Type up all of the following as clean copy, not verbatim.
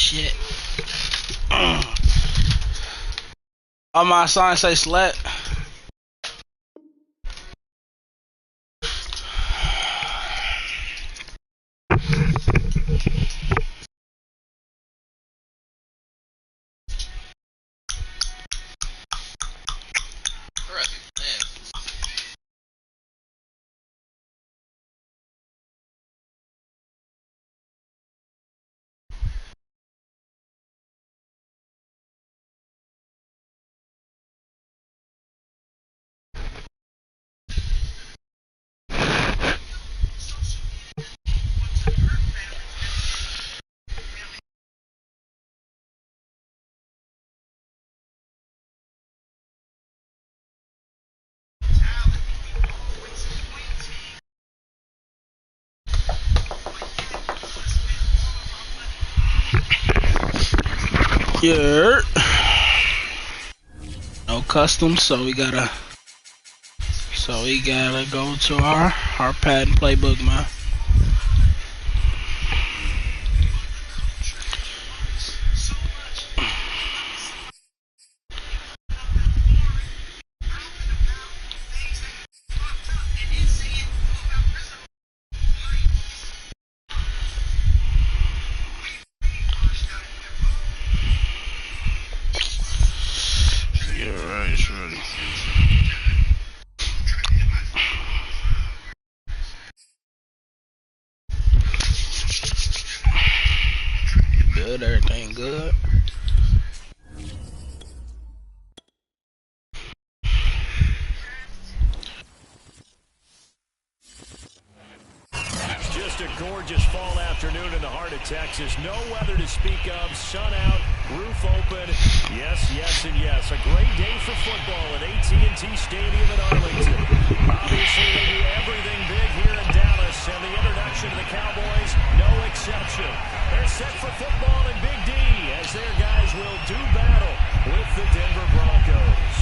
shit. On my sign say slut. Yeah. No customs, so we gotta go to our pad and playbook, man. Good, everything good. Just a gorgeous fall afternoon in the heart of Texas. No weather to speak of. Sun out, roof open. Yes, yes, and yes. A great day for football at AT&T Stadium in Arlington. Obviously, they do everything big here in Dallas, and the introduction to the Cowboys, no exception. They're set for football in Big D as their guys will do battle with the Denver Broncos.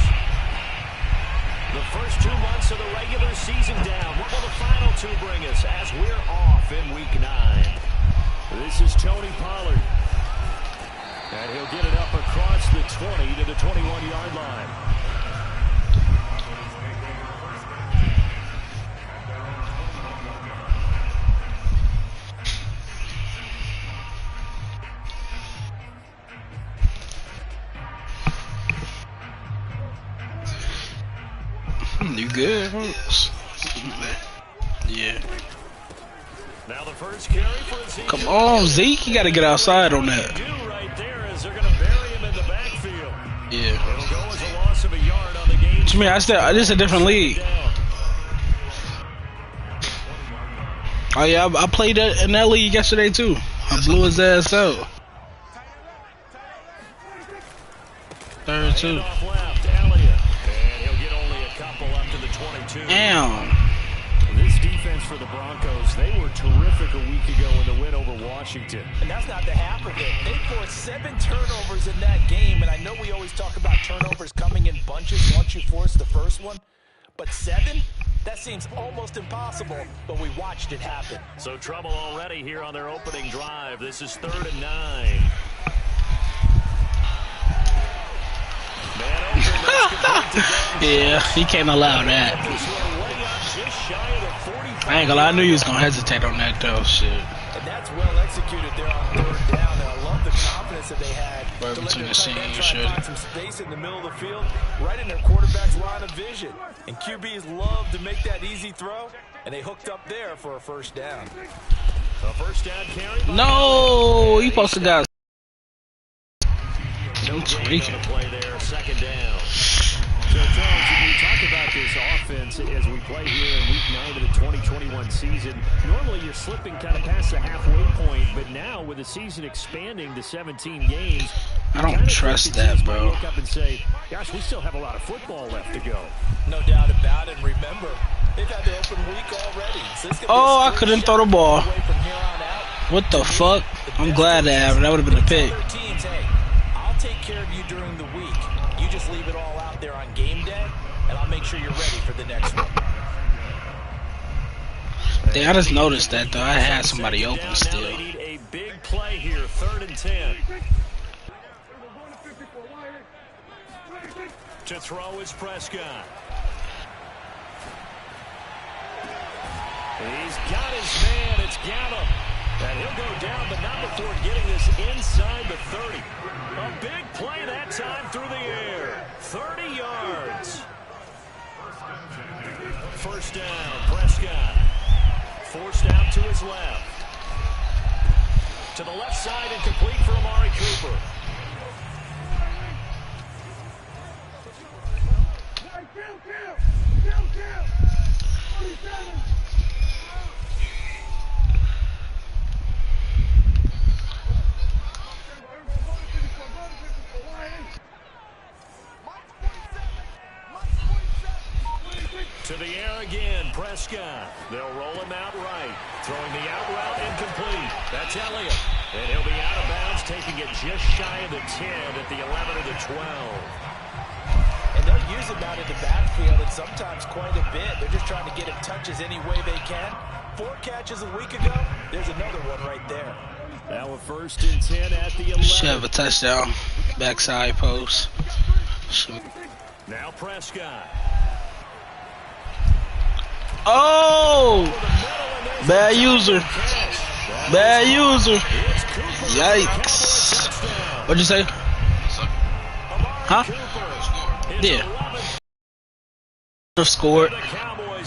The first 2 months of the regular season down. What will the final two bring us as we're off in Week 9? This is Tony Pollard. And he'll get it up across the 20 to the 21-yard line. You good? Yeah. Now the first carry for Zeke. Come on, Zeke. You got to get outside on that. Right there is they're going to bury him in the backfield. Yeah. It'll go as a loss of a yard on the game. To me, this is a different league. Oh yeah, I played in that league yesterday too. I blew his ass out. Third two. Damn. This defense for the Broncos, they were terrific a week ago in the win over Washington. And that's not the half of it. They forced 7 turnovers in that game, and I know we always talk about turnovers coming in bunches once you force the first one, but 7? That seems almost impossible, but we watched it happen. So trouble already here on their opening drive. This is 3rd and 9. Yeah, he can't allow that. I ain't gonna lie, I knew he was gonna hesitate on that though, shit. And that's well executed there on 3rd down, and I love the confidence that they had right to between let the their tight end scenes, try to find some space in the middle of the field, right in their quarterback's line of vision. And QBs love to make that easy throw, and they hooked up there for a first down. A first down carry. No, he supposed to got. No tweaking play there, 2nd down. So, Charles, when we talk about this offense as we play here in Week 9 of the 2021 season, normally you're slipping kind of past the halfway point, but now with the season expanding to 17 games, I don't trust that, bro. Look up and say, gosh, we still have a lot of football left to go. No doubt about it. And remember, they've had the open week already. So oh, I couldn't throw the ball. What the fuck? I'm glad that happened. That would have been a pick. Take care of you during the week. You just leave it all out there on game day, and I'll make sure you're ready for the next one. Damn, I just noticed that though. I had somebody open still. They need a big big play here, 3rd and 10. To throw is Prescott. He's got his man. It's Gallup. And he'll go down, but not before getting this inside the 30. A big play that time through the air. 30 yards. First down, Prescott. Forced out to his left. To the left side and complete for Amari Cooper. To the air again, Prescott. They'll roll him out right. Throwing the out route incomplete. That's Elliott. And he'll be out of bounds, taking it just shy of the 10 at the 11 or the 12. And they'll use him out in the backfield, and sometimes quite a bit. They're just trying to get him touches any way they can. 4 catches a week ago. There's another one right there. Now a 1st and 10 at the 11. Should have a touchdown. Backside post. Now Prescott. Oh! Bad user. Bad user. Yikes. What'd you say? Huh? Yeah. Scored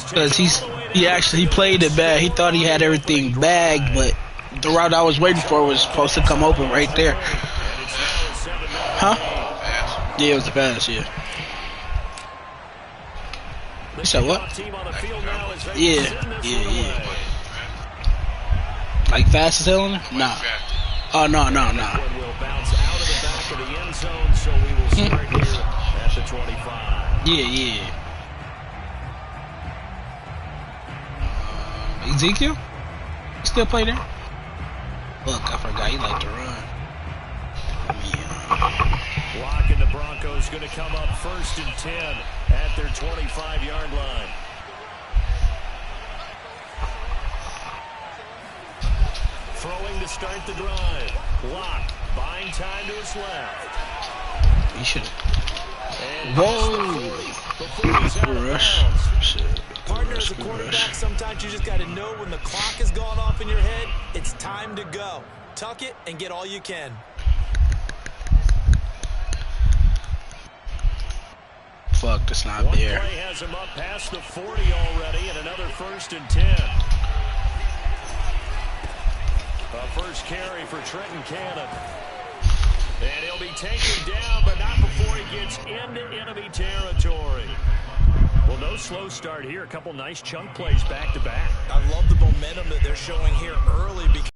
because he played it bad. He thought he had everything bagged, but the route I was waiting for was supposed to come open right there. Huh? Yeah, it was the pass. Yeah. You said what? Yeah. Like fast as hell on it? Nah. Oh no. Yeah. Ezekiel? Still play there? Look, I forgot he liked to run. Yeah. Block and the Broncos going to come up 1st and 10 at their 25-yard line. Throwing to start the drive. Block. Buying time to his left. He should. Whoa! Rush. Partner, as a quarterback, sometimes you just got to know when the clock has gone off in your head, it's time to go. Tuck it and get all you can. Fuck, that's not there. One play has him up past the 40 already, and another 1st and 10. A first carry for Trenton Cannon. And he'll be taken down, but not before he gets into enemy territory. Well, no slow start here. A couple nice chunk plays back-to-back. I love the momentum that they're showing here early because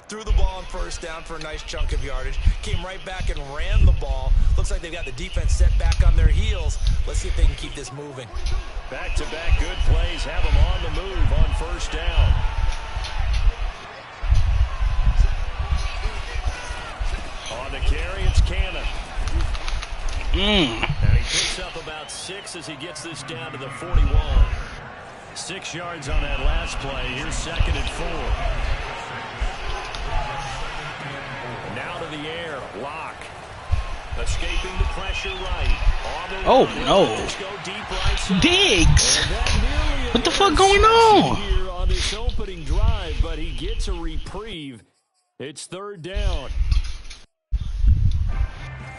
threw the ball on 1st down for a nice chunk of yardage. Came right back and ran the ball. Looks like they've got the defense set back on their heels. Let's see if they can keep this moving. Back-to-back good plays have them on the move on 1st down. On the carry, it's Cannon. And he picks up about 6 as he gets this down to the 41. 6 yards on that last play. Here's 2nd and 4. Now to the air. Lock. Escaping the pressure right. Oh, no. Diggs! What the fuck going on? Here on this opening drive, but he gets a reprieve. It's 3rd down.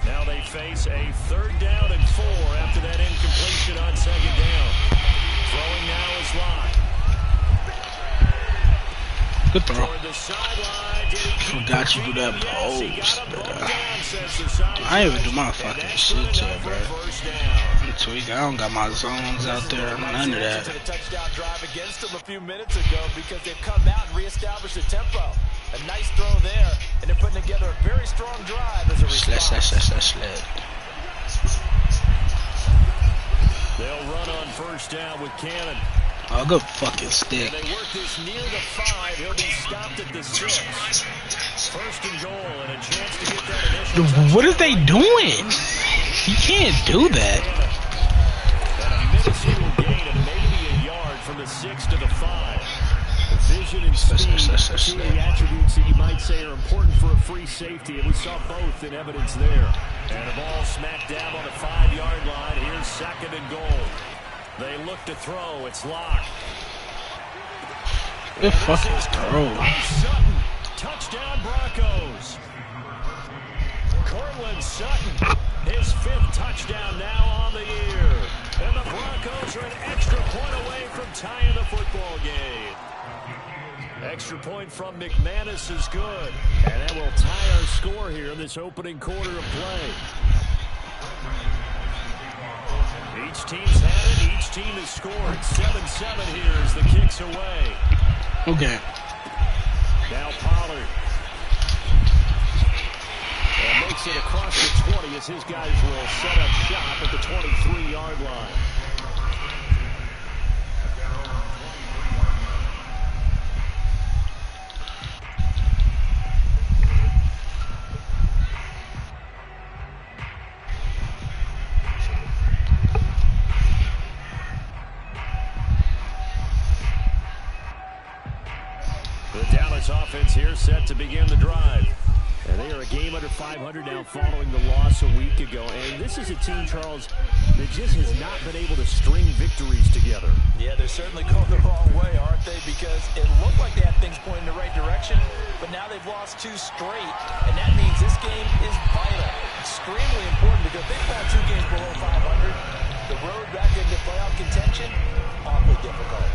Now they face a 3rd down and 4 after that incompletion on 2nd down. Throwing now is Locke. Good throw. Toward the sideline. Forgot you do that post, bro. I ain't even do my fucking shit yet, bro. I'm tweaking. I don't got my zones out there. None of that. To the touchdown drive against them a few minutes ago because they've come out and reestablished the tempo. A nice throw there, and they're putting together a very strong drive as a response. Sled. They'll run on 1st down with Cannon. Oh, good fucking stick. And they work this near the 5. He'll be stopped at the 6. 1st and goal, and a chance to get that initial. What are they doing? You can't do that. And a minuscule gain of maybe a yard from the 6 to the 5. Vision and speed, two of the attributes that you might say are important for a free safety, and we saw both in evidence there. And the ball smacked down on the 5-yard line. Here's 2nd and goal. They look to throw. It's locked. Good fucking throw. Sutton. Touchdown, Broncos. Cortland Sutton, his 5th touchdown now on the year. And the Broncos are an extra point away from tying the football game. Extra point from McManus is good. And that will tie our score here in this opening quarter of play. Each team's had it. Each team has scored. 7-7 here as the kick's away. Okay. Now Pollard. And makes it across the 20 as his guys will set up shop at the 23-yard line. The Dallas offense here set to begin the drive. And they are a game under 500 now following the loss a week ago. And this is a team, Charles, that just has not been able to string victories together. Yeah, they're certainly going the wrong way, aren't they? Because it looked like they had things pointing in the right direction, but now they've lost 2 straight. And that means this game is vital. Extremely important because they've got 2 games below 500. The road back into playoff contention, awfully difficult.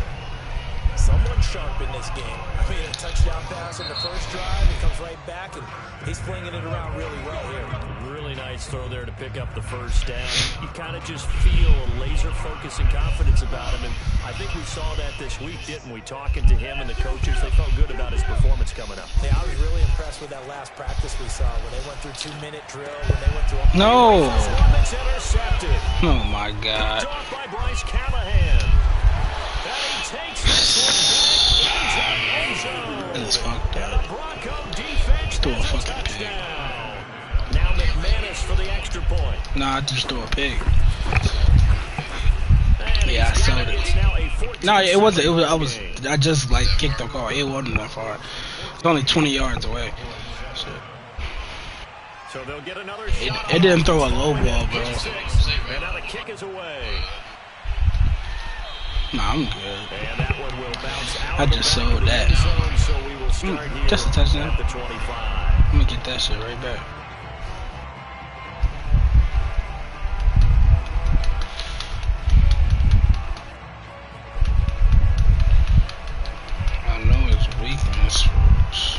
Someone sharp in this game. I mean, a touchdown pass in the first drive. He comes right back, and he's flinging it around really well here. Really nice throw there to pick up the first down. You kind of just feel a laser focus and confidence about him, and I think we saw that this week, didn't we? Talking to him and the coaches, they felt good about his performance coming up. Yeah, I was really impressed with that last practice we saw when they went through 2-minute drill, when they went through... No! Intercepted. Oh, my God. Picked off by Bryce Callahan. And he takes this one back into the end zone. That is fucked And up. the Bronco defense Threw a has a fucking pig. touchdown. Now McManus for the extra point. Nah, I just threw a pig. And Yeah, I saw it's it. now a 14-7 No, it wasn't. game. I just like kicked the car. It wasn't that far. It's only 20 yards away. Shit. So they'll get another It shot. didn't throw a low ball, bro. And now the kick is away. Nah, I'm good. And that one will bounce out. I just sold that. Zone, so we will start here Just a touchdown. at the 25. I'm gonna get that shit right back. I know it's weakness, folks.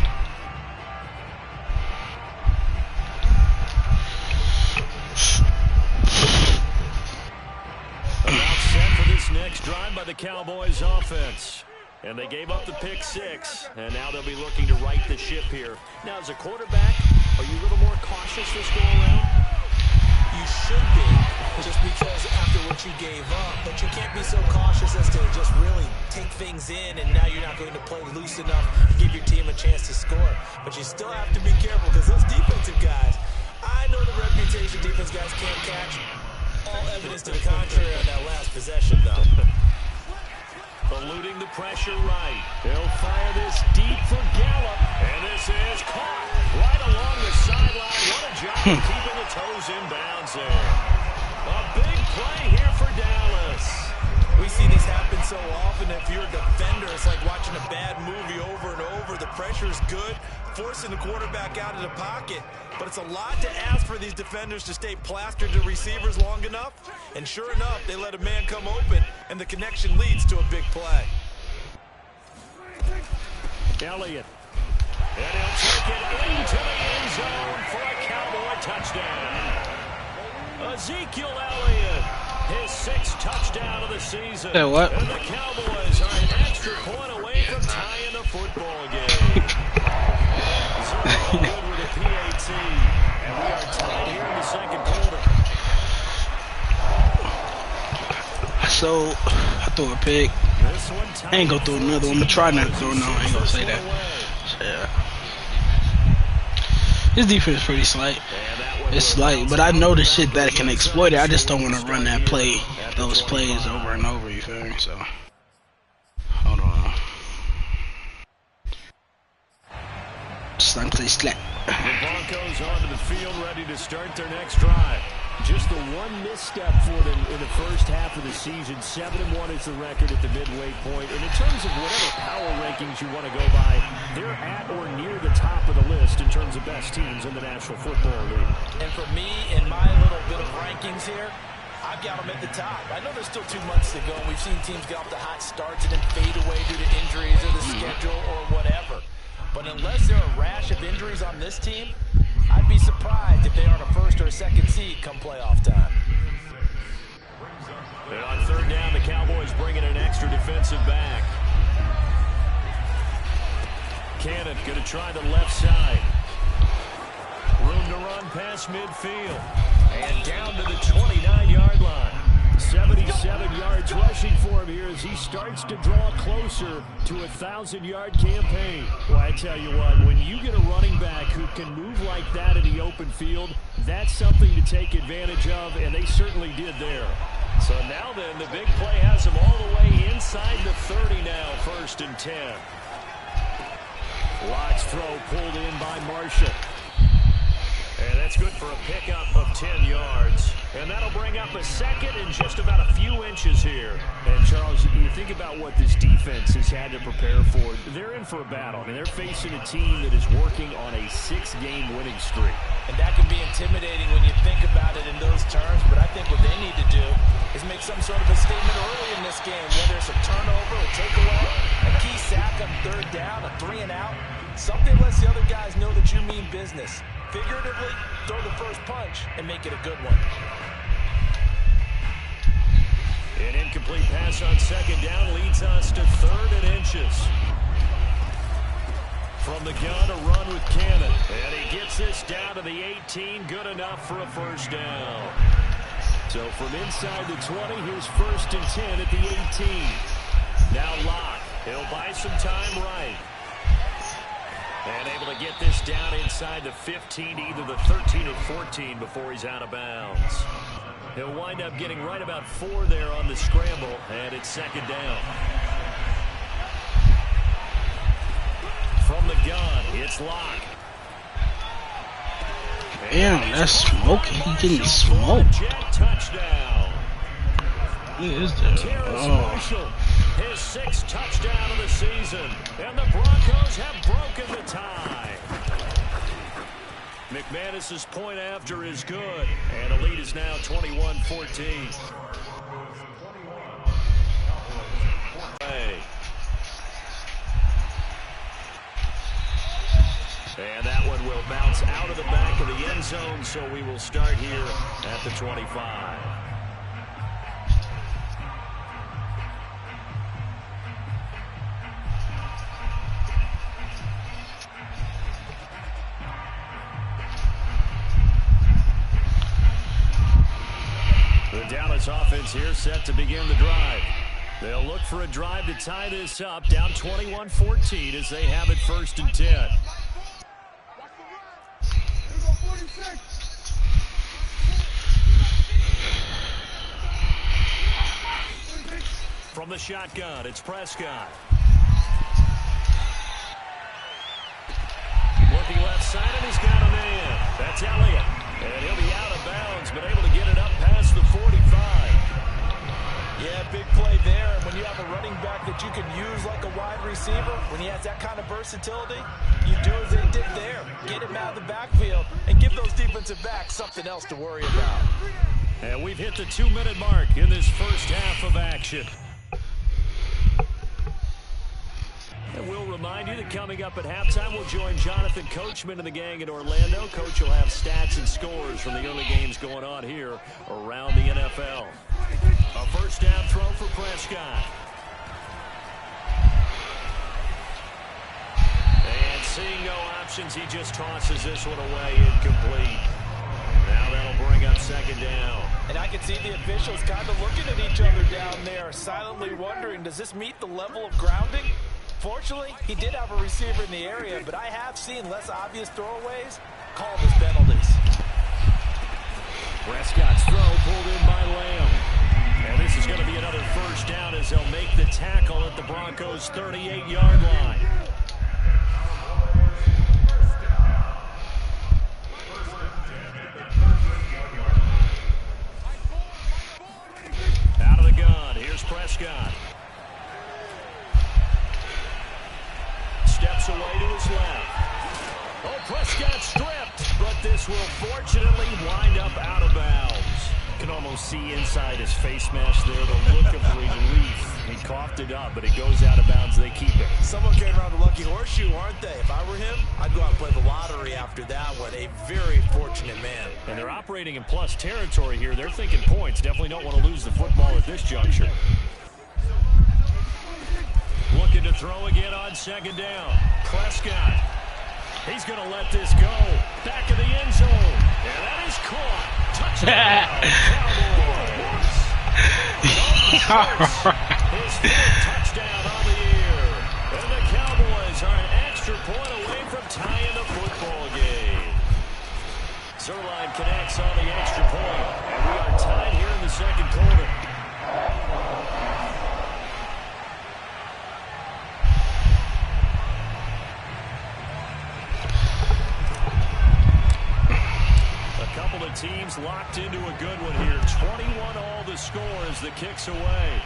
About set for this next drive by the Cowboys offense. And they gave up the pick 6, and now they'll be looking to right the ship here. Now, as a quarterback, are you a little more cautious this go around? You should be, just because after what you gave up, but you can't be so cautious as to just really take things in, and now you're not going to play loose enough to give your team a chance to score. But you still have to be careful, because those defensive guys, I know the reputation defense guys can't catch. All evidence to the contrary on that last possession, though. Eluding the pressure right. He'll fire this deep for Gallup. And this is caught right along the sideline. What a job of keeping the toes in bounds there. A big play here for Dallas. We see this happen so often. If you're a defender, it's like watching a bad movie over and over. The pressure is good, forcing the quarterback out of the pocket. But it's a lot to ask for these defenders to stay plastered to receivers long enough. And sure enough, they let a man come open, and the connection leads to a big play. Elliott. And he'll take it into the end zone for a Cowboy touchdown. Ezekiel Elliott, his 6th touchdown of the season. Yeah, what? And the Cowboys are an extra point away from tying the football game. Zero good with a PAT. And we are tied here in the second quarter. So, I threw a pick. This one I ain't gonna throw another one. I'm gonna try not to throw no. I ain't gonna say that. Yeah. His defense is pretty slight. It's slight, but I know the shit that can exploit it. I just don't want to run that play, those plays over and over. You feel me? So, hold on. son, because they slack. The Broncos onto the field, ready to start their next drive. Just the one misstep for them in the first half of the season. 7-1 is the record at the midway point. And in terms of whatever power rankings you want to go by, they're at or near the top of the list in terms of best teams in the National Football League. And for me, in my little bit of rankings here, I've got them at the top. I know there's still 2 months to go, and we've seen teams get off to hot starts and then fade away due to injuries or the schedule or whatever. But unless there are a rash of injuries on this team, I'd be surprised if they aren't a first or a second seed come playoff time. And on third down, the Cowboys bringing an extra defensive back. Cannon going to try the left side. Room to run past midfield. And down to the 29-yard line. 77 yards rushing for him here as he starts to draw closer to a 1,000-yard campaign. Well, I tell you what, when you get a running back who can move like that in the open field, that's something to take advantage of, and they certainly did there. So now then, the big play has him all the way inside the 30 now, 1st and 10. Locke's throw pulled in by Marshall. And that's good for a pickup of 10 yards. And that'll bring up a second and just about a few inches here. And, Charles, you think about what this defense has had to prepare for. They're in for a battle. I mean, they're facing a team that is working on a 6-game winning streak. And that can be intimidating when you think about it in those terms. But I think what they need to do is make some sort of a statement early in this game, whether it's a turnover, a takeaway, a key sack on third down, a 3-and-out. Something lets the other guys know that you mean business. Figuratively, throw the first punch and make it a good one. An incomplete pass on second down leads us to 3rd and inches. From the gun, a run with Cannon. And he gets this down to the 18. Good enough for a first down. So from inside the 20, here's 1st and 10 at the 18. Now Locke. He'll buy some time right. And able to get this down inside the 15, either the 13 or 14 before he's out of bounds. He'll wind up getting right about 4 there on the scramble, and it's 2nd down. From the gun, it's Locke. Damn, that's smoking. He getting smoked. Touchdown. What is that? Marshall, his 6th touchdown of the season, and the Broncos have broken the tie. McManus's point after is good, and the lead is now 21-14. And that one will bounce out of the back of the end zone, so we will start here at the 25. The Dallas offense here set to begin the drive. They'll look for a drive to tie this up, down 21-14 as they have it 1st and 10. From the shotgun, it's Prescott. Looking left side, and he's got a man. That's Elliott. And he'll be out of bounds, but able to get it up past the 45. Yeah, big play there. And when you have a running back that you can use like a wide receiver, when he has that kind of versatility, you do as they did there. Get him out of the backfield and give those defensive backs something else to worry about. And we've hit the 2-minute mark in this first half of action. And we'll remind you that coming up at halftime, we'll join Jonathan Coachman and the gang in Orlando. Coach will have stats and scores from the early games going on here around the NFL. A first down throw for Prescott. And seeing no options, he just tosses this one away, incomplete. Now that'll bring up 2nd down. And I can see the officials kind of looking at each other down there, silently wondering, does this meet the level of grounding? Fortunately, he did have a receiver in the area, but I have seen less obvious throwaways called as penalties. Prescott's throw pulled in by Lamb. And this is going to be another first down as they'll make the tackle at the Broncos' 38-yard line. Prescott. Steps away to his left. Oh, Prescott stripped, but this will fortunately wind up out of bounds. You can almost see inside his face mask there the look of relief. He coughed it up, but it goes out of bounds. They keep it. Someone came around the lucky horseshoe, aren't they? If I were him, I'd go out and play the lottery after that one. A very fortunate man. And they're operating in plus territory here. They're thinking points. Definitely don't want to lose the football at this juncture. Looking to throw again on second down. Prescott. He's going to let this go. Back of the end zone. And that is caught. Touchdown, Cowboys. His fifth touchdown on the year. And the Cowboys are an extra point away from tying the football game. Zerline connects on the extra point. And we are tied here in the second quarter. Teams locked into a good one here. 21 all the score as the kick's away.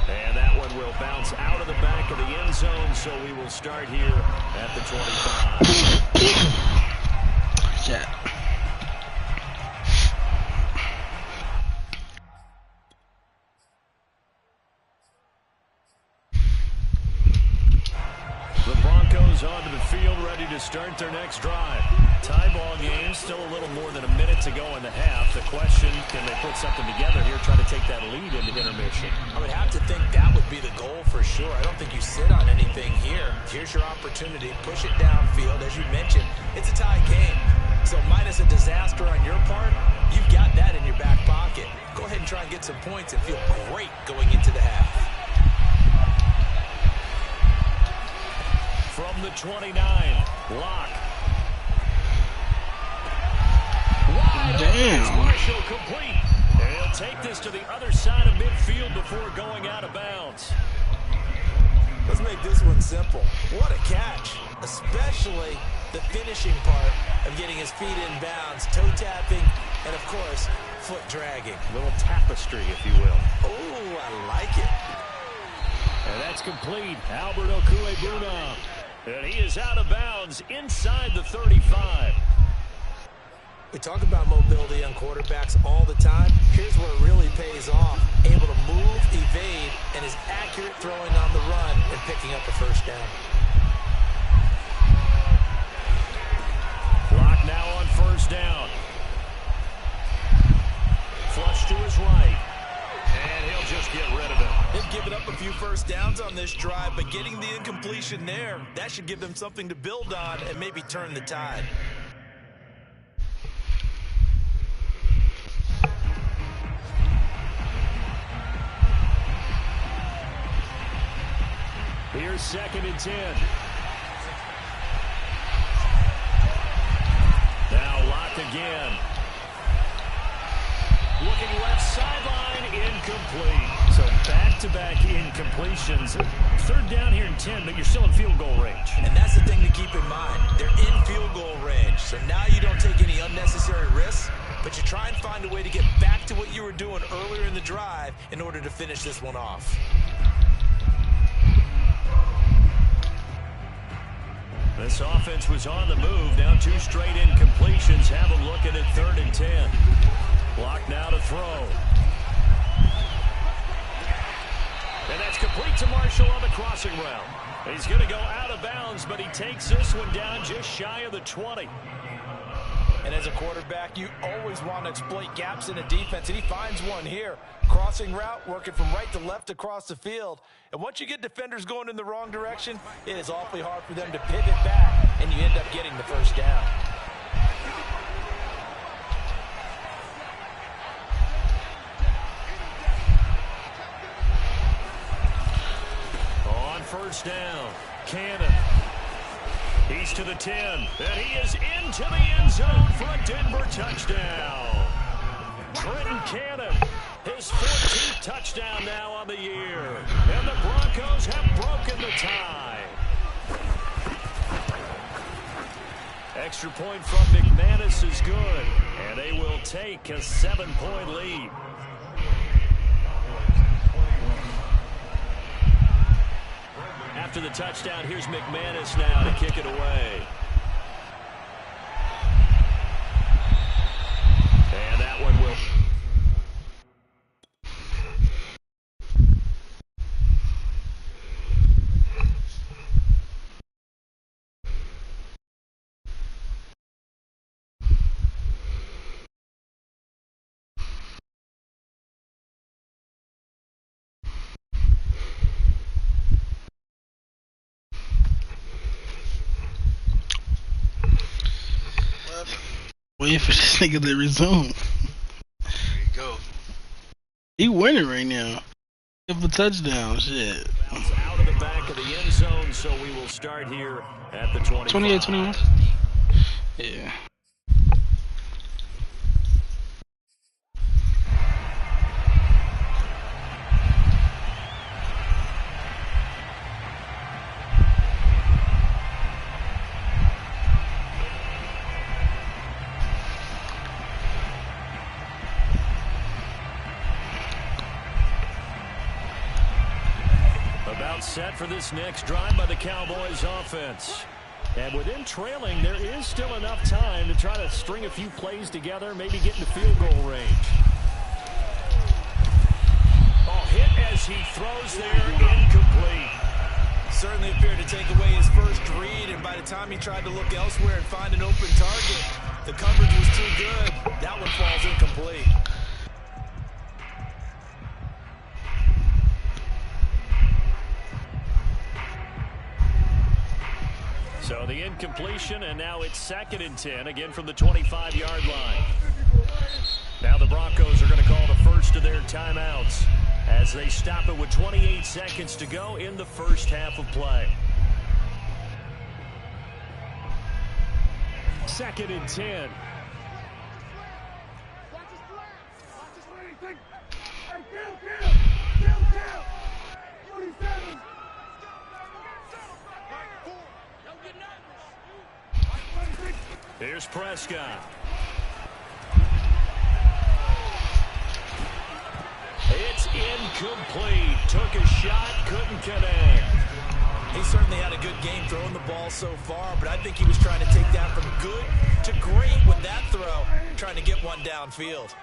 And that one will bounce out of the back of the end zone, so we will start here at the 25. Yeah. The Broncos onto the field, ready to start their next drive. Tie ball game, still a little more than a minute to go in the half. The question, can they put something together here, try to take that lead into intermission? I would have to think that would be the goal for sure. I don't think you sit on anything here. Here's your opportunity. Push it downfield. As you mentioned, it's a tie game. So minus a disaster on your part, you've got that in your back pocket. Go ahead and try and get some points and feel great going into the half. From the 29, Lock. Damn. Marshall complete. And he'll take this to the other side of midfield before going out of bounds. Let's make this one simple. What a catch, especially the finishing part of getting his feet in bounds, toe tapping, and of course, foot dragging. A little tapestry, if you will. Oh, I like it. And that's complete. Albert Okuebuna. And he is out of bounds inside the 35. We talk about mobility on quarterbacks all the time. Here's where it really pays off. Able to move, evade, and is accurate throwing on the run and picking up a first down. Lock now on first down. Flush to his right. And he'll just get rid of it. They've given up a few first downs on this drive, but getting the incompletion there, that should give them something to build on and maybe turn the tide. Here's 2nd and 10. Now Lock again. Looking left sideline, incomplete. So back-to-back incompletions. 3rd down here and 10, but you're still in field goal range. And that's the thing to keep in mind. They're in field goal range, so now you don't take any unnecessary risks, but you try and find a way to get back to what you were doing earlier in the drive in order to finish this one off. This offense was on the move. Now 2 straight incompletions have them looking at 3rd and 10. Block now to throw. And that's complete to Marshall on the crossing route. He's going to go out of bounds, but he takes this one down just shy of the 20. And as a quarterback, you always want to exploit gaps in a defense, and he finds one here. Crossing route, working from right to left across the field. And once you get defenders going in the wrong direction, it is awfully hard for them to pivot back, and you end up getting the first down. On first down, Cannon. He's to the 10, and he is into the end zone for a Denver touchdown. Trenton Cannon, his 14th touchdown now on the year. And the Broncos have broken the tie. Extra point from McManus is good, and they will take a 7-point lead. after the touchdown. Here's McManus now to kick it away. And that one will... Waiting for this nigga to resume. There you go. He winning right now. Give a touchdown, shit. Bounce out of the back of the end zone, so we will start here at the 25. 28-21. Yeah. About set for this next drive by the Cowboys offense. And with them trailing, there is still enough time to try to string a few plays together, maybe get into field goal range. Oh, hit as he throws there, incomplete. Certainly appeared to take away his first read, and by the time he tried to look elsewhere and find an open target, the coverage was too good. That one falls incomplete. So the incompletion, and now it's 2nd and 10, again from the 25-yard line. Now the Broncos are going to call the first of their timeouts as they stop it with 28 seconds to go in the first half of play. 2nd and 10. Here's Prescott. It's incomplete. Took a shot, couldn't connect. He certainly had a good game throwing the ball so far, but I think he was trying to take that from good to great with that throw, trying to get one downfield.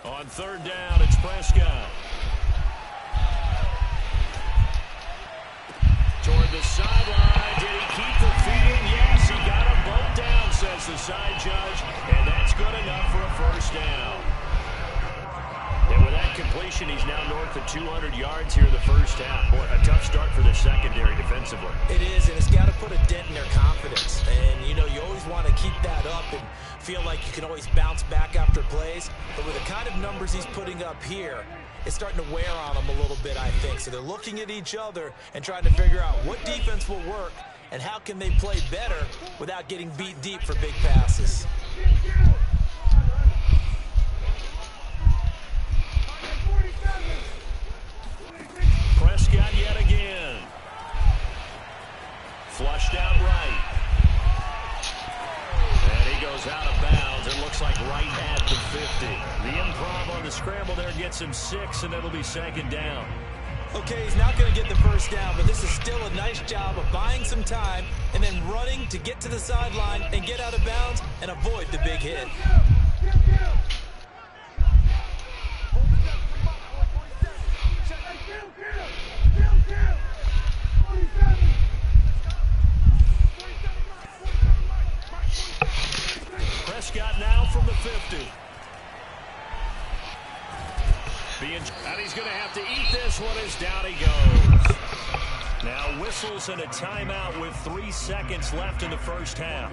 On 3rd down, it's Prescott. Toward the sideline. Did he keep the feet in? Yes, he got them both down, says the side judge. And that's good enough for a first down. And with that completion, he's now north of 200 yards here in the first half. Boy, a tough start for the secondary defensively. It is, and it's got to put a dent in their confidence. And, you know, you always want to keep that up and feel like you can always bounce back after plays. But with the kind of numbers he's putting up here, it's starting to wear on them a little bit, I think. So they're looking at each other and trying to figure out what defense will work and how can they play better without getting beat deep for big passes. Prescott yet again. Flushed out right. And he goes out of bounds. It looks like right at the 50. The improv on the scramble there gets him 6, and it'll be 2nd down. Okay, he's not going to get the first down, but this is still a nice job of buying some time and then running to get to the sideline and get out of bounds and avoid the big hit. Prescott now from the 50. And he's going to have to eat this one as down he goes. Now whistles and a timeout with 3 seconds left in the first half.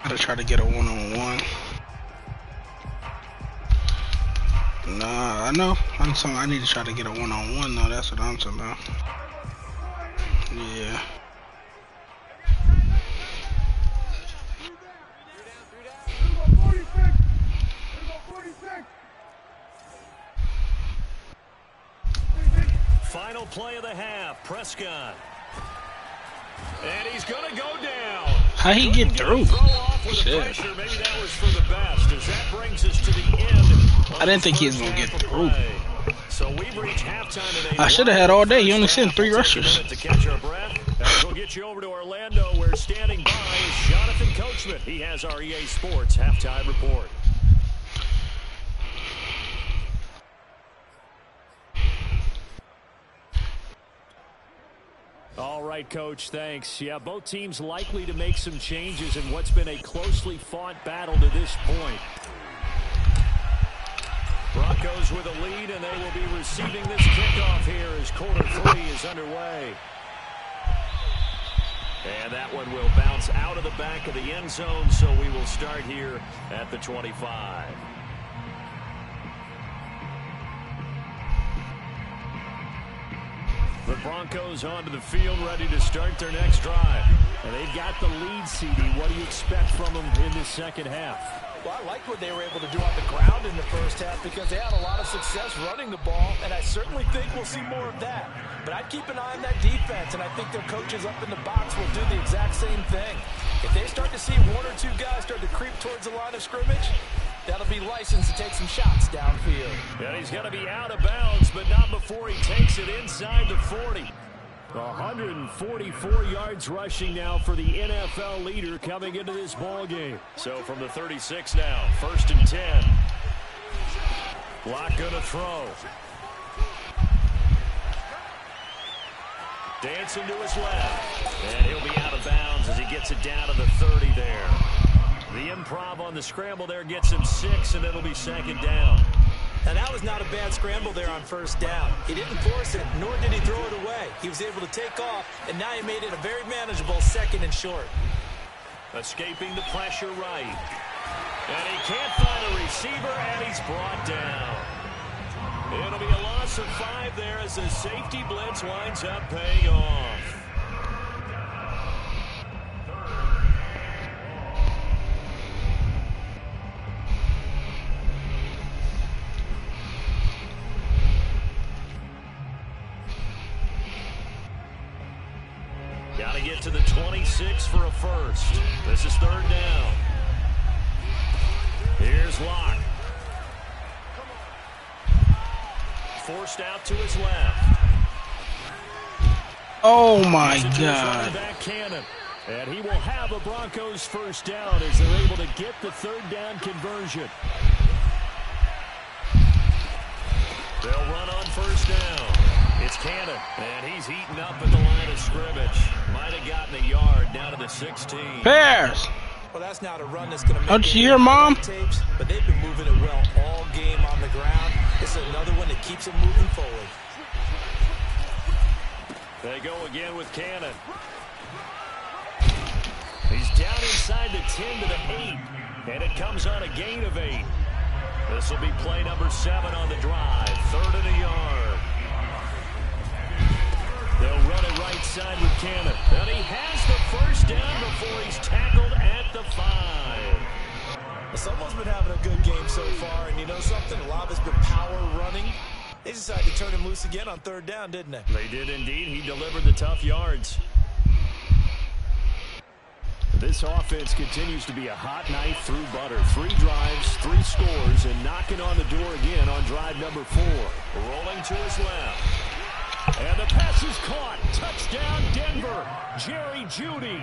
Gotta try to get a one-on-one. Nah, I know. I need to try to get a one-on-one though. That's what I'm talking about. Yeah. Final play of the half, Prescott. And he's going to go down. How he get through? Shit. Maybe that was for the best, as that brings us to the end. I didn't think he was gonna get through. So we've reached halftime today. I should have had all day. You only sent 3 rushers. To catch our breath, we'll get you over to Orlando, where standing by is Jonathan Coachman. He has our EA Sports halftime report. All right, Coach, thanks. Yeah, both teams likely to make some changes in what's been a closely fought battle to this point. Broncos with a lead, and they will be receiving this kickoff here as quarter 3 is underway. And that one will bounce out of the back of the end zone, so we will start here at the 25. The Broncos onto the field, ready to start their next drive. And they've got the lead, CD. What do you expect from them in the second half? Well, I liked what they were able to do on the ground in the first half because they had a lot of success running the ball, and I certainly think we'll see more of that. But I'd keep an eye on that defense, and I think their coaches up in the box will do the exact same thing. If they start to see 1 or 2 guys start to creep towards the line of scrimmage, that'll be licensed to take some shots downfield. And he's going to be out of bounds, but not before he takes it inside the 40. 144 yards rushing now for the NFL leader coming into this ball game. So from the 36 now, 1st and 10. Lock going to throw. Dancing to his left. And he'll be out of bounds as he gets it down to the 30 there. The improv on the scramble there gets him 6, and it'll be 2nd down. Now, that was not a bad scramble there on 1st down. He didn't force it, nor did he throw it away. He was able to take off, and now he made it a very manageable 2nd and short. Escaping the pressure right. And he can't find a receiver, and he's brought down. It'll be a loss of 5 there as the safety blitz winds up paying off. Got to get to the 26 for a first. This is 3rd down. Here's Locke. Forced out to his left. Oh, my God. Back Cannon. And he will have a Broncos 1st down as they're able to get the 3rd down conversion. They'll run on 1st down. It's Cannon, and he's heating up at the line of scrimmage. Might have gotten a yard down to the 16. Bears. Well, that's not a run that's going to make Don't you hear, Mom? tapes, but they've been moving it well all game on the ground. This is another one that keeps them moving forward. They go again with Cannon. He's down inside the 10 to the 8, and it comes on a gain of 8. This will be play number 7 on the drive. 3rd and a yard. They'll run it right side with Cannon. And he has the 1st down before he's tackled at the 5. Well, someone's been having a good game so far, and you know something? A lot of it's been power running. They decided to turn him loose again on 3rd down, didn't they? They did indeed. He delivered the tough yards. This offense continues to be a hot knife through butter. 3 drives, 3 scores, and knocking on the door again on drive number 4. Rolling to his left. And the pass is caught. Touchdown, Denver. Jerry Jeudy.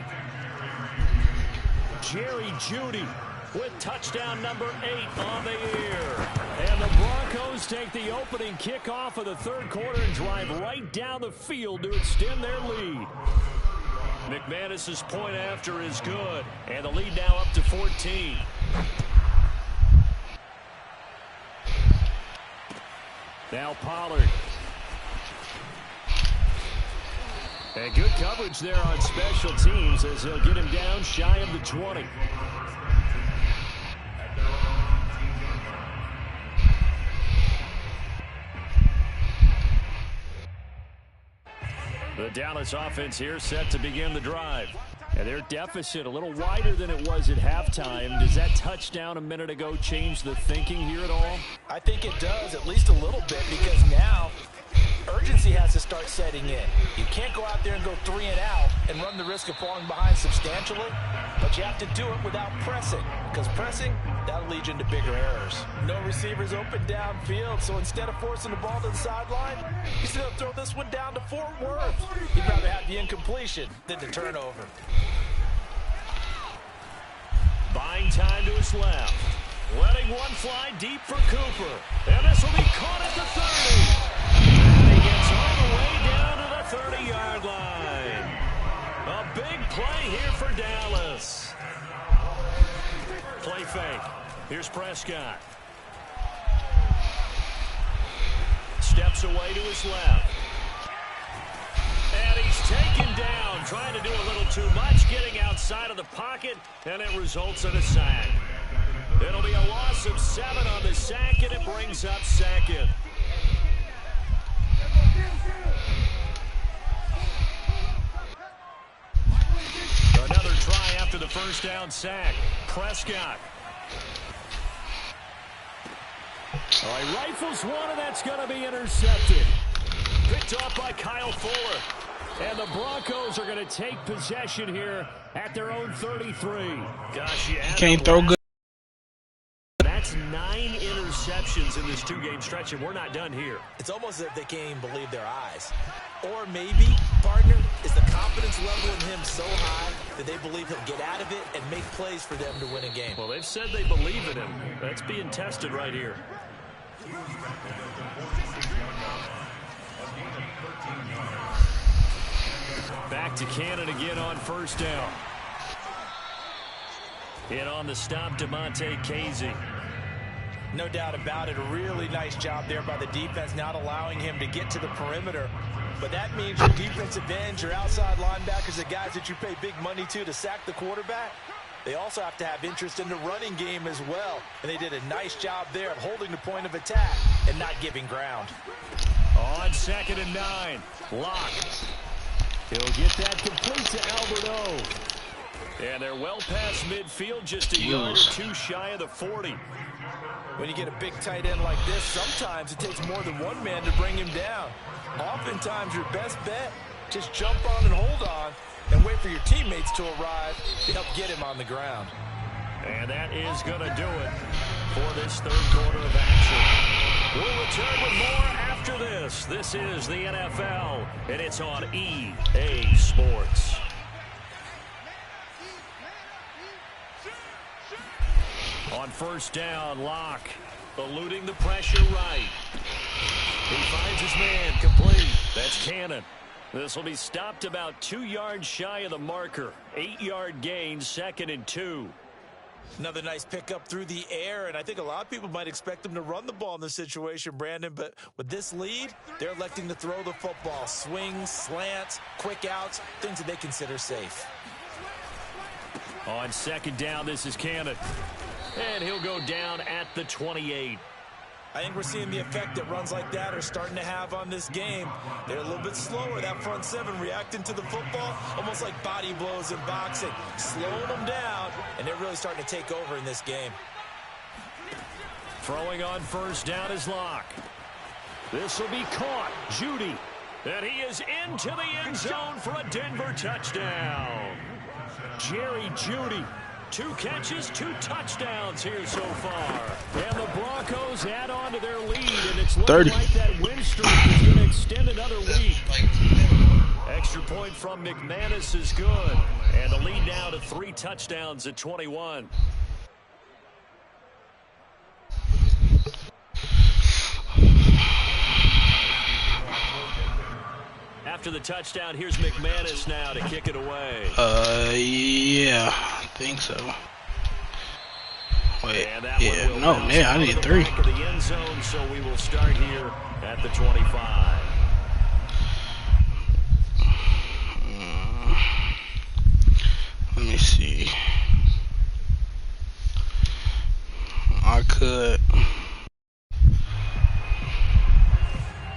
Jerry Jeudy with touchdown number 8 on the year. And the Broncos take the opening kickoff of the 3rd quarter and drive right down the field to extend their lead. McManus's point after is good. And the lead now up to 14. Now Pollard. And good coverage there on special teams as he'll get him down shy of the 20. The Dallas offense here set to begin the drive. And their deficit a little wider than it was at halftime. Does that touchdown a minute ago change the thinking here at all? I think it does, at least a little bit, because now urgency has to start setting in. You can't go out there and go 3 and out and run the risk of falling behind substantially, but you have to do it without pressing, because pressing, that'll lead you into bigger errors. No receivers open downfield, so instead of forcing the ball to the sideline, he's going to throw this one down to Fort Worth. He'd rather have the incompletion than the turnover. Buying time to his left. Letting one fly deep for Cooper. And this will be caught at the 30. And he gets all the way down to the 30-yard line. A big play here for Dallas. Play fake. Here's Prescott. Steps away to his left. And he's taken down, trying to do a little too much, getting outside of the pocket, and it results in a sack. It'll be a loss of 7 on the sack, and it brings up second. Another try after the first down sack. Prescott. All right, rifles one, and that's going to be intercepted. Picked off by Kyle Fuller. And the Broncos are going to take possession here at their own 33. Gosh, you can't throw good. That's 9 interceptions in this 2-game stretch, and we're not done here. It's almost as if they can't even believe their eyes. Or maybe, partner, is the confidence level in him so high that they believe he'll get out of it and make plays for them to win a game. Well, they've said they believe in him. That's being tested right here. Back to Cannon again on first down. In on the stop, DeMonte Casey. No doubt about it. A really nice job there by the defense, not allowing him to get to the perimeter. But that means your defensive ends, your outside linebackers, the guys that you pay big money to sack the quarterback, they also have to have interest in the running game as well. And they did a nice job there of holding the point of attack and not giving ground. On 2nd and 9, Locke. He'll get that complete to Albert O. And they're well past midfield, just a yard or 2 shy of the 40. When you get a big tight end like this, sometimes it takes more than one man to bring him down. Oftentimes, your best bet, just jump on and hold on and wait for your teammates to arrive to help get him on the ground. And that is going to do it for this third quarter of action. We'll return with more after this. This is the NFL, and it's on EA Sports. On first down, Locke eluding the pressure right. He finds his man complete. That's Cannon. This will be stopped about 2 yards shy of the marker. 8-yard gain, 2nd and 2. Another nice pickup through the air, and I think a lot of people might expect them to run the ball in this situation, Brandon, but with this lead, they're electing to throw the football. Swings, slants, quick outs, things that they consider safe. On 2nd down, this is Cannon. And he'll go down at the 28. I think we're seeing the effect that runs like that are starting to have on this game. They're a little bit slower, that front 7 reacting to the football, almost like body blows in boxing, slowing them down, and they're really starting to take over in this game. Throwing on first down is Locke. This will be caught. Judy. And he is into the end zone for a Denver touchdown. Jerry Judy. 2 catches, 2 touchdowns here so far. And the Broncos add on to their lead, and it's looking like that win streak is going to extend another week. Extra point from McManus is good. And the lead now to 3 touchdowns at 21. After the touchdown, here's McManus now to kick it away. Yeah, I think so. Wait, yeah, no, man, I need 3. Of the end zone, so we will start here at the 25. Let me see. I could.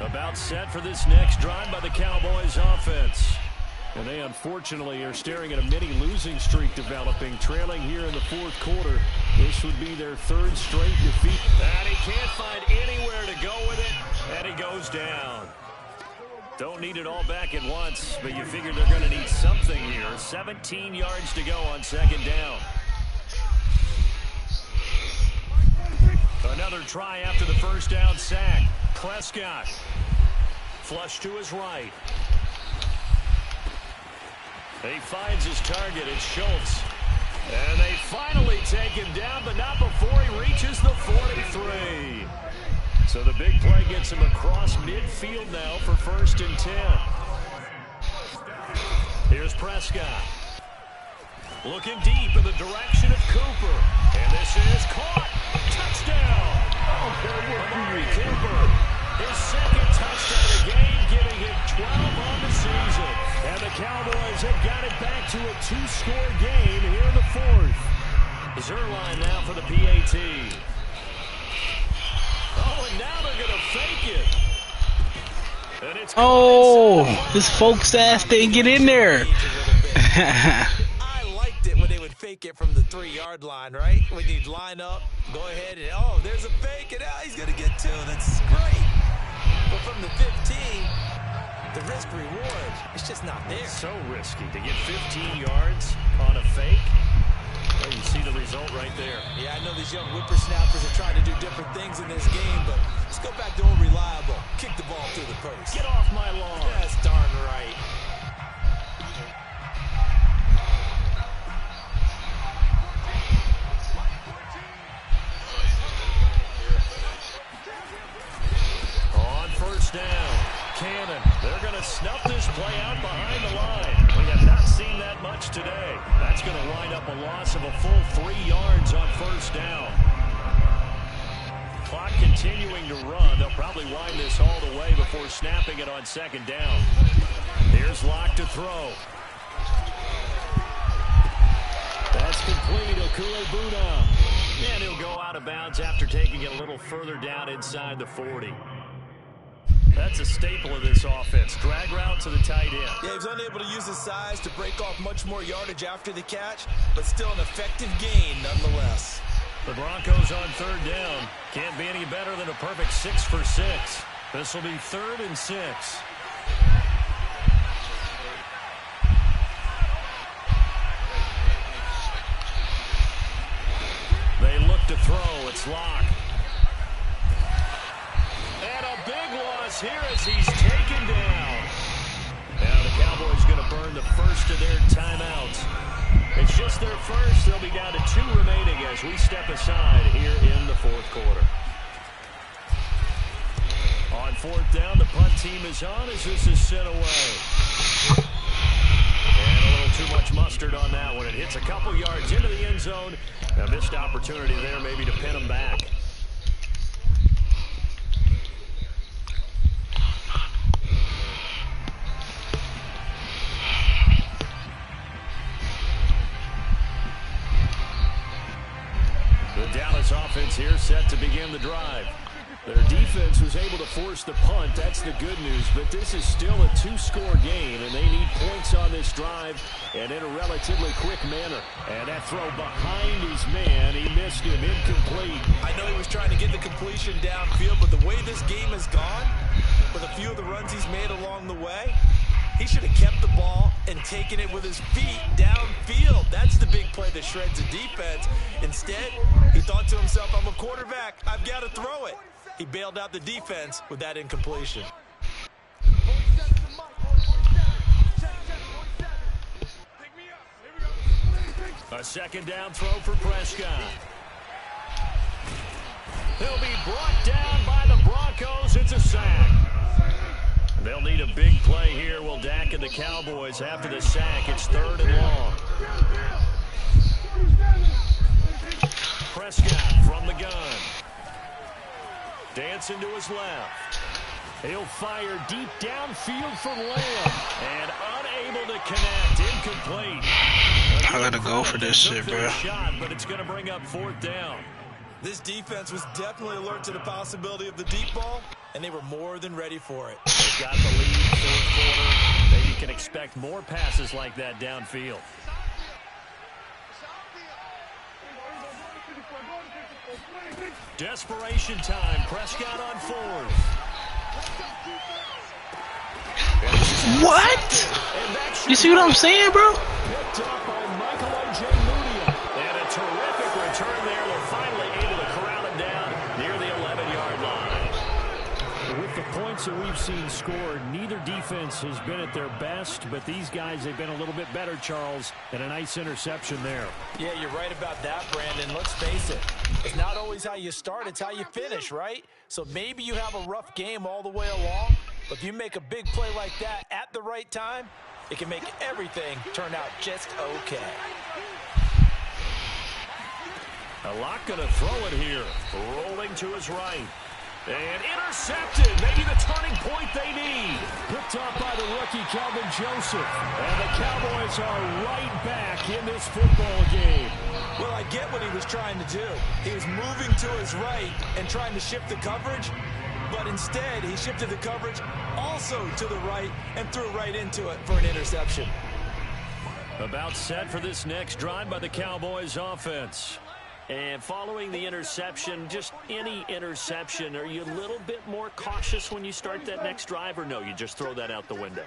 About set for this next drive by the Cowboys offense. And they unfortunately are staring at a mini losing streak developing, trailing here in the 4th quarter. This would be their 3rd straight defeat. And he can't find anywhere to go with it, and he goes down. Don't need it all back at once, but you figure they're going to need something here. 17 yards to go on second down. Another try after the first down sack. Prescott. Flush to his right. He finds his target. It's Schultz. And they finally take him down, but not before he reaches the 43. So the big play gets him across midfield now for 1st and 10. Here's Prescott. Looking deep in the direction of Cooper. And this is caught. Touchdown. Amari Cooper. His second touchdown of the game, giving him 12 on the season. And the Cowboys have got it back to a 2-score game here in the 4th. Zerline now for the PAT. Oh, and now they're going to fake it. And it's this folks ass didn't get in there. I liked it when they would fake it from the 3-yard line, right? When you'd line up, go ahead, and there's a fake, and now he's going to get 2. That's great. But from the 15, the risk-reward, it's just not there. So risky to get 15 yards on a fake. Well, you see the result right there. Yeah, I know these young whippersnappers are trying to do different things in this game, but let's go back to old reliable. Kick the ball through the post. Get off my lawn. That's darn right. On 1st down, Cannon. They're going to snuff this play out behind the line. We have not seen that much today. That's going to wind up a loss of a full 3 yards on 1st down. Clock continuing to run. They'll probably wind this all the way before snapping it on 2nd down. Here's Locke to throw. That's complete. Okue-Buna. And he'll go out of bounds after taking it a little further down inside the 40. That's a staple of this offense. Drag route to the tight end. Yeah, he was unable to use his size to break off much more yardage after the catch, but still an effective gain nonetheless. The Broncos on 3rd down. Can't be any better than a perfect 6 for 6. This will be 3rd and 6. They look to throw. It's Locke. And a big loss here as he's taken down. Now the Cowboys going to burn the first of their timeouts. It's just their first. They'll be down to 2 remaining as we step aside here in the 4th quarter. On 4th down, the punt team is on as this is sent away. And a little too much mustard on that one. It hits a couple yards into the end zone. A missed opportunity there maybe to pin them back. The Dallas offense here set to begin the drive. Their defense was able to force the punt. That's the good news. But this is still a 2-score game, and they need points on this drive and in a relatively quick manner. And that throw behind his man, he missed him, incomplete. I know he was trying to get the completion downfield, but the way this game has gone, with a few of the runs he's made along the way, he should have kept the ball and taken it with his feet downfield. That's the big play that shreds the defense. Instead, he thought to himself, I'm a quarterback. I've got to throw it. He bailed out the defense with that incompletion. A 2nd down throw for Prescott. He'll be brought down by the Broncos. It's a sack. They'll need a big play here. Will Dak and the Cowboys after the sack. It's 3rd and long. Prescott from the gun. Dancing to his left. He'll fire deep downfield for Lamb. And unable to connect. Incomplete. I gotta go for this shit, bro. Shot, but it's going to bring up 4th down. This defense was definitely alert to the possibility of the deep ball, and they were more than ready for it. They've got the lead, 4th quarter. Maybe you can expect more passes like that downfield. Desperation time. Prescott on 4th. What? You see what I'm saying, bro? Picked up by Michael Wk9. And a terrific return there. They're finally able to corral him down near the 11-yard line. With the points that we've seen scored, neither defense has been at their best, but these guys have been a little bit better, Charles, and a nice interception there. Yeah, you're right about that, Brandon. Let's face it. It's not always how you start, it's how you finish, right? So maybe you have a rough game all the way along, but if you make a big play like that at the right time, it can make everything turn out just okay. A lot going to throw it here. Rolling to his right. And intercepted. Maybe the turning point they need. Picked up by the rookie, Calvin Joseph. And the Cowboys are right back in this football game. Well, I get what he was trying to do. He was moving to his right and trying to shift the coverage, but instead he shifted the coverage also to the right and threw right into it for an interception. About set for this next drive by the Cowboys offense. And following the interception, just any interception, are you a little bit more cautious when you start that next drive, or no, you just throw that out the window?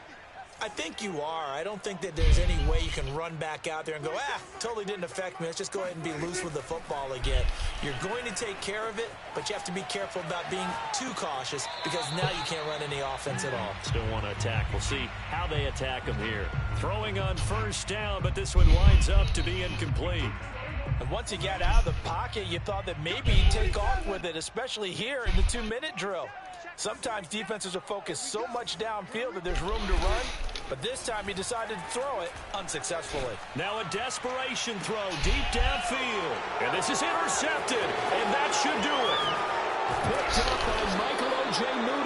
I think you are. I don't think that there's any way you can run back out there and go, totally didn't affect me. Let's just go ahead and be loose with the football again. You're going to take care of it, but you have to be careful about being too cautious because now you can't run any offense at all. Still want to attack. We'll see how they attack him here. Throwing on first down, but this one winds up to be incomplete. And once you got out of the pocket, you thought that maybe he'd take off with it, especially here in the 2-minute drill. Sometimes defenses are focused so much downfield that there's room to run, but this time he decided to throw it unsuccessfully. Now a desperation throw deep downfield. And this is intercepted, and that should do it. Picked up by Michael Wk9.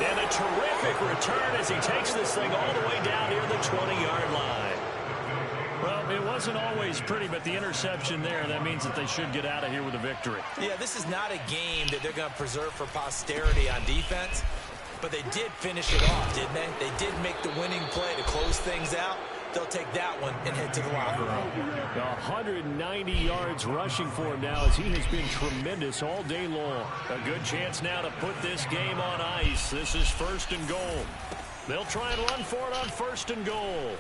And a terrific return as he takes this thing all the way down near the 20-yard line. Well, it wasn't always pretty, but the interception there, that means that they should get out of here with a victory. Yeah, this is not a game that they're going to preserve for posterity on defense, but they did finish it off, didn't they? They did make the winning play to close things out. They'll take that one and head to the locker room. 190 yards rushing for him now as he has been tremendous all day long. A good chance now to put this game on ice. This is 1st and goal. They'll try and run for it on 1st and goal.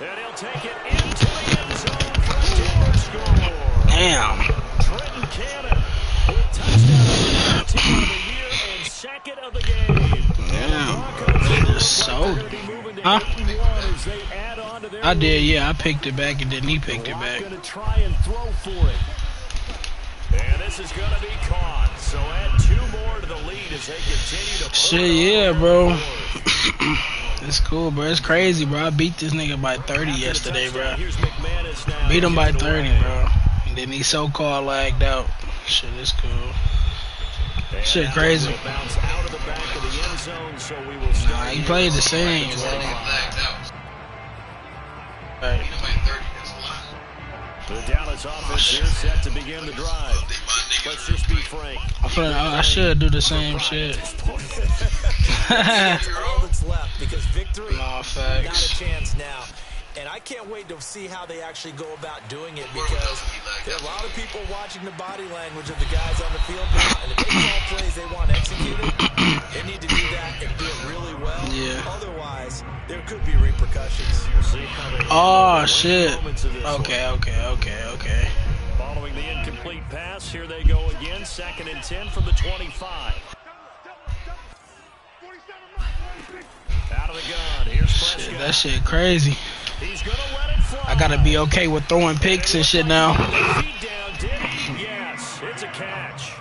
And he'll take it into the end zone for a Denver score. Damn. Trenton Cannon with touchdown 15 of the year and 2nd of the game. Damn. Just so. Huh? I did, yeah. I picked it back and then he picked it back. Going to try and throw for it. And this is going to be caught. So add 2 more to the lead as they continue to shit, yeah, bro. It's cool, bro. It's crazy, bro. I beat this nigga by 30 yesterday, bro. Beat him by 30, bro. And then he so-called lagged out. Shit, it's cool. Shit, crazy. Nah, he played the same, bro. Right. The Dallas offense here set to begin the drive. Let's just be frank. I should do the same shit. That's all that's left because victory, no, facts. not a chance now. And I can't wait to see how they actually go about doing it because there are a lot of people watching the body language of the guys on the field now. And if they call plays they want executed, they need to do that and do it really well. Yeah. Otherwise, there could be repercussions. We'll see how they oh, shit. Okay. Following the incomplete pass, here they go again. 2nd and 10 from the 25. Out of the gun. Here's Prescott. Shit, that shit crazy. He's gonna let it fly. I gotta be okay with throwing picks and shit now. Feet down, did he? Yes, it's a catch.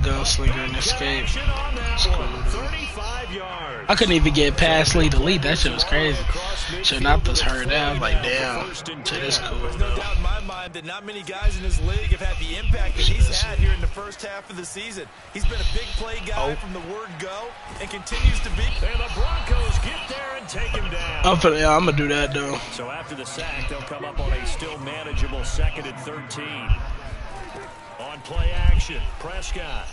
Gunslinger and escape. It's cool. 35 yards. I couldn't even get past lead to lead. That shit was crazy. Should not just heard that. I was like, damn. Shit is cool, There's bro. no doubt in my mind that not many guys in this league have had the impact that he's had here in the first half of the season. He's been a big play guy from the word go and continues to be. And the Broncos get there and take him down. I'm gonna do that though. So after the sack, they'll come up on a still manageable 2nd and 13. On play action, Prescott.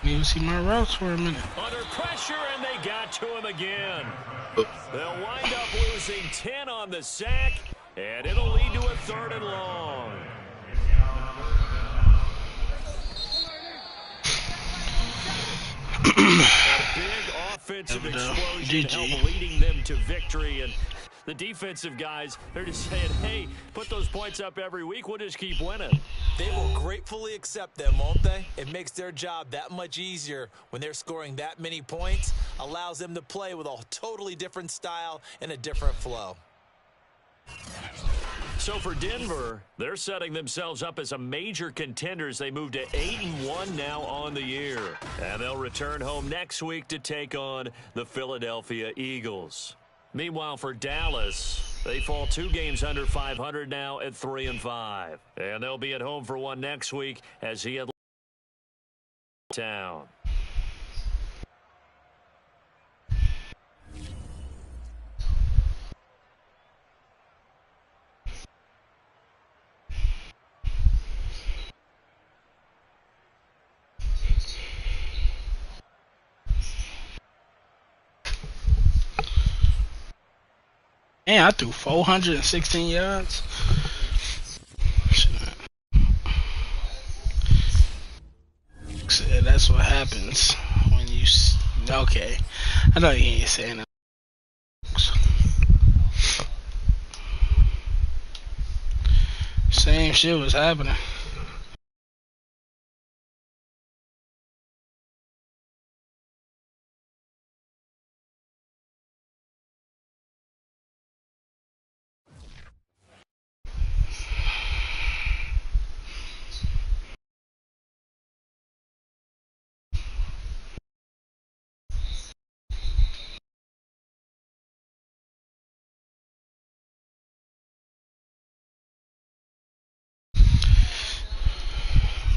You see my routes for a minute. Under pressure, and they got to him again. They'll wind up losing 10 on the sack, and it'll lead to a 3rd and long. A big offensive explosion GG. helped leading them to victory. And the defensive guys, they're just saying, hey, put those points up every week. We'll just keep winning. They will gratefully accept them, won't they? It makes their job that much easier when they're scoring that many points. Allows them to play with a totally different style and a different flow. So for Denver, they're setting themselves up as a major contender as they move to 8-1 now on the year. And they'll return home next week to take on the Philadelphia Eagles. Meanwhile, for Dallas, they fall 2 games under 500 now at 3-5. And they'll be at home for one next week as he had town. Man, I threw 416 yards. So that's what happens when you. Okay, I know you ain't saying that. Same shit was happening.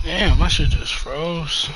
Damn, my shit just froze.